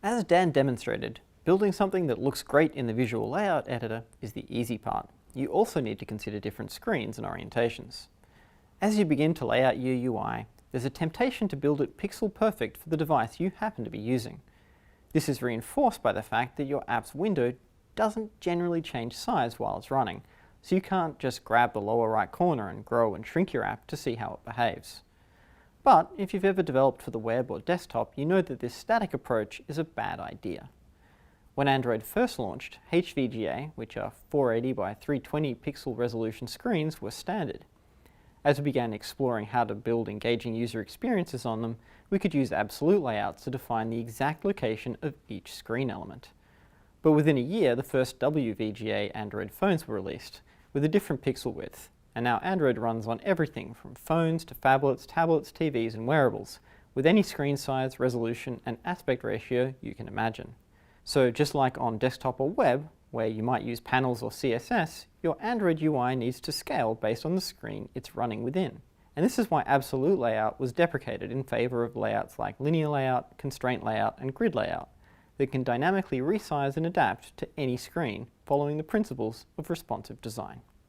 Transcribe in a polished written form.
As Dan demonstrated, building something that looks great in the visual layout editor is the easy part. You also need to consider different screens and orientations. As you begin to lay out your UI, there's a temptation to build it pixel perfect for the device you happen to be using. This is reinforced by the fact that your app's window doesn't generally change size while it's running, so you can't just grab the lower right corner and grow and shrink your app to see how it behaves. But if you've ever developed for the web or desktop, you know that this static approach is a bad idea. When Android first launched, HVGA, which are 480 by 320 pixel resolution screens, were standard. As we began exploring how to build engaging user experiences on them, we could use absolute layouts to define the exact location of each screen element. But within a year, the first WVGA Android phones were released, with a different pixel width, and now Android runs on everything from phones to phablets, tablets, TVs and wearables, with any screen size, resolution and aspect ratio you can imagine. So just like on desktop or web, where you might use panels or CSS, your Android UI needs to scale based on the screen it's running within. And this is why absolute layout was deprecated in favor of layouts like linear layout, constraint layout and grid layout that can dynamically resize and adapt to any screen following the principles of responsive design.